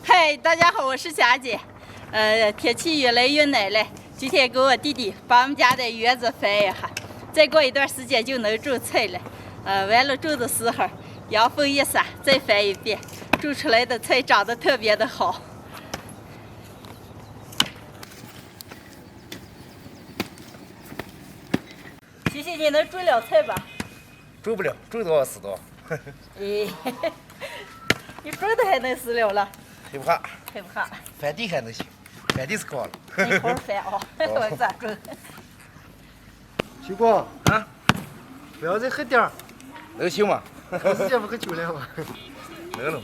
嗨，大家好，我是霞姐。天气越来越冷了，今天给我弟弟把我们家的园子翻一下，再过一段时间就能种菜了。完了种的时候，阳风一洒，再翻一遍，种出来的菜长得特别的好。谢谢你能种了菜吧？种不了，种多死多。哎，你种的还能死了了？害不怕？害不怕？翻地还能行，翻地是高了。你好好翻啊，我咋种？徐光啊，不要再喝点儿，能行吗？我时间不喝酒了吗？能了。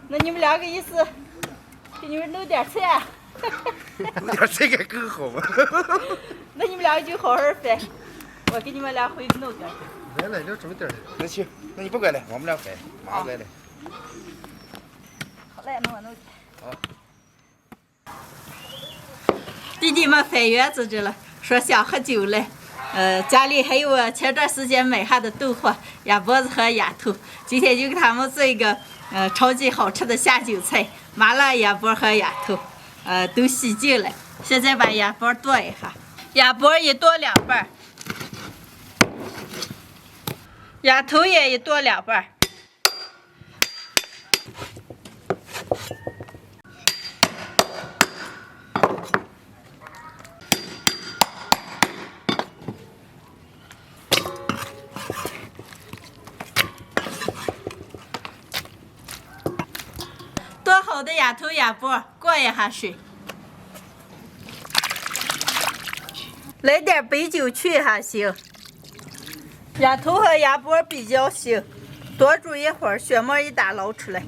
那你们两个意思，给你们弄点菜啊？弄点菜该更好嘛。那你们两个就好好翻，我给你们俩回去弄点。来了，准备点儿。那行，那你不管了，我们俩翻，马上来了。好嘞，弄我弄去。好。弟弟们翻园子去了，说想喝酒了。家里还有前段时间买下的豆花、鸭脖子和鸭头，今天就给他们做一个超级好吃的下酒菜，麻辣鸭脖和鸭头，都洗净了。现在把鸭脖剁一下，鸭脖一剁两半，鸭头也一剁两半。剁好的鸭头、鸭脖过一下水，来点白酒去一下腥。鸭头和鸭脖比较腥，多煮一会儿，血沫一打捞出来。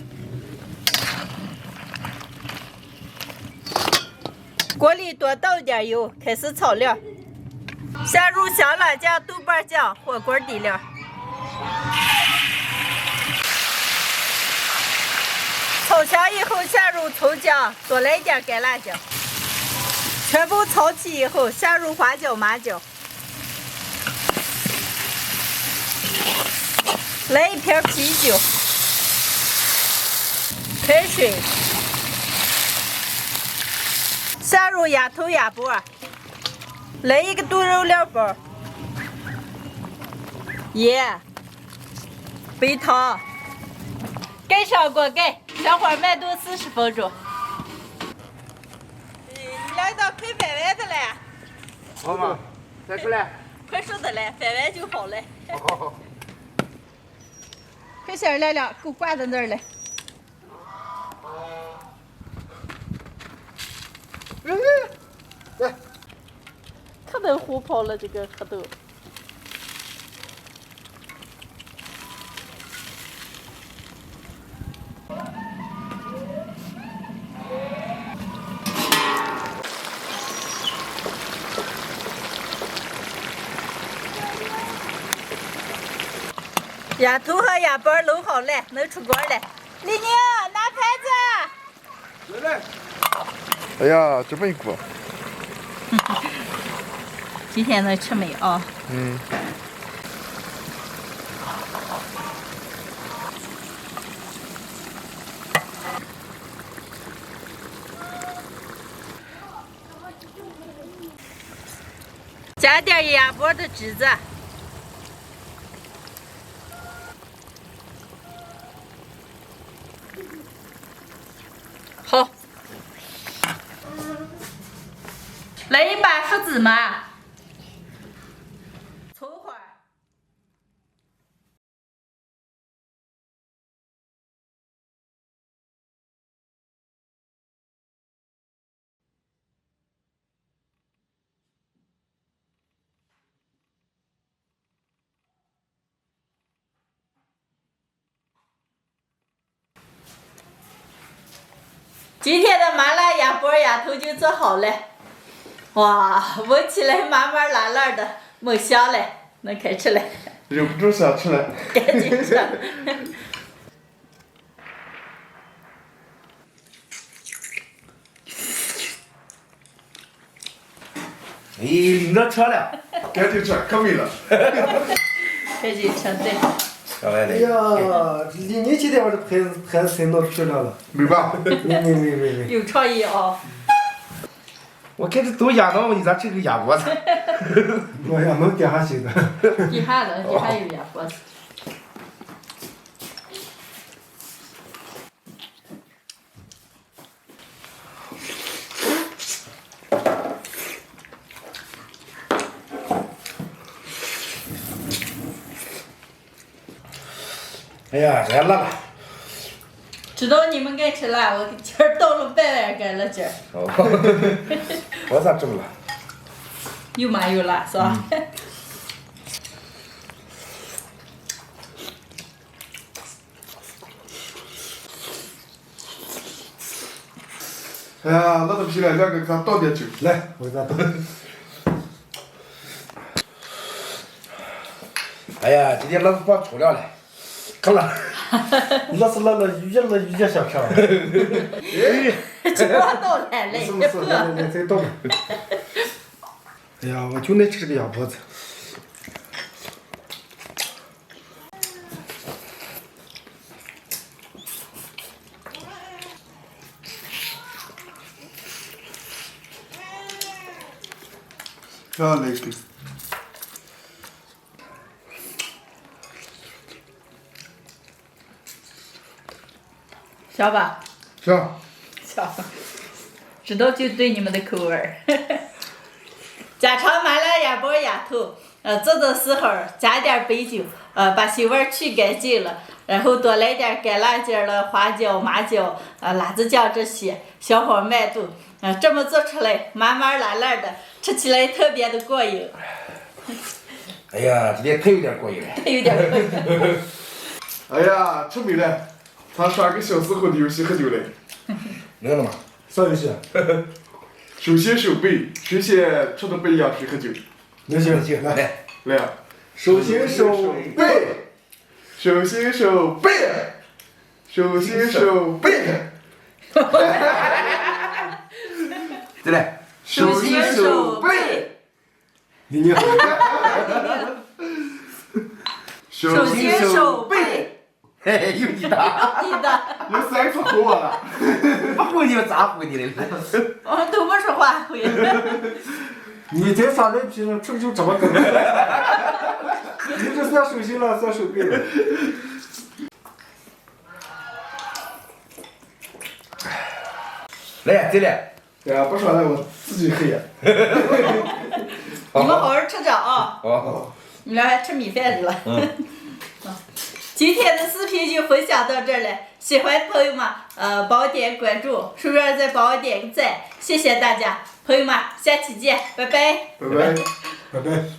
锅里多倒点油，开始炒料，下入香辣酱、豆瓣酱、火锅底料。炒香以后下入葱姜，多来点干辣椒。全部炒起以后下入花椒、麻椒，来一瓶啤酒，开水，下入鸭头、鸭脖，来一个炖肉料包，盐，白糖。盖上锅盖，小火慢炖40分钟。你俩咋快翻完的了？好嘛，再出来。快熟的了，翻完就好了。好。快些来了，给我挂在那儿了。来，可能糊跑了这个蝌蚪。鸭头和鸭脖弄好了，能出锅了。李宁，拿盘子。来。哎呀，这么一锅。今天能吃没啊？嗯。加点鸭脖的汁子。好，来一把熟芝麻，葱花，今天的麻辣鸭脖、鸭头就做好了，哇，闻起来麻麻辣辣的，猛香了，能开吃了。忍不住想吃了。赶紧吃。哎，领着吃了。赶紧吃，可美了。赶紧吃，对。小来哎呀，你今天我这牌子才弄漂亮了。没吧？没。有创意哦。我看这都压到你咋这个压脖子？我呀，能点下去的。底下了，底下有压脖子。哎呀，这辣了。知道你们爱吃辣，我今儿倒了半碗干了今儿。哦，我咋这么辣？又麻又辣是吧？哎呀，那都皮了，两个给他倒点酒，来，我给他倒。哎呀，今天老子放抽了嘞，可辣。那是那鱼家小片儿。这我倒来了，是来再倒。哎呀，我就爱吃这个鸭脖子。再来一个。小吧？行。小，知道就对你们的口味儿。家常买了鸭脖鸭头，做的时候加点白酒，把腥味儿去干净了，然后多来点干辣椒了、花椒、麻椒、辣子酱这些，小火慢炖，这么做出来麻麻辣辣的，吃起来特别的过瘾。哎呀，今天太有点过瘾了。有点过瘾。哎呀，吃没了，他2个小时后的游戏喝酒嘞。能了吗？啥游戏？手心手背，谁先吃的不一样谁喝酒。能行，来。来啊！手心手背，手心手背，手心手背。再来。手心手背。你好。手心手背。嘿，有你的。你的。有3次吼我了。不吼你们咋吼你嘞？我们都不说话会。你再耍赖皮了，这就这么梗。你这算手心了，算手背了。来，再来。哎呀，不说了，我自己喝呀。你们好好吃着啊！好。你们俩还吃米饭去了。今天的视频就分享到这儿了，喜欢的朋友们，帮我点关注，顺便再帮我点个赞，谢谢大家，朋友们，下期见，拜拜。拜拜。拜拜。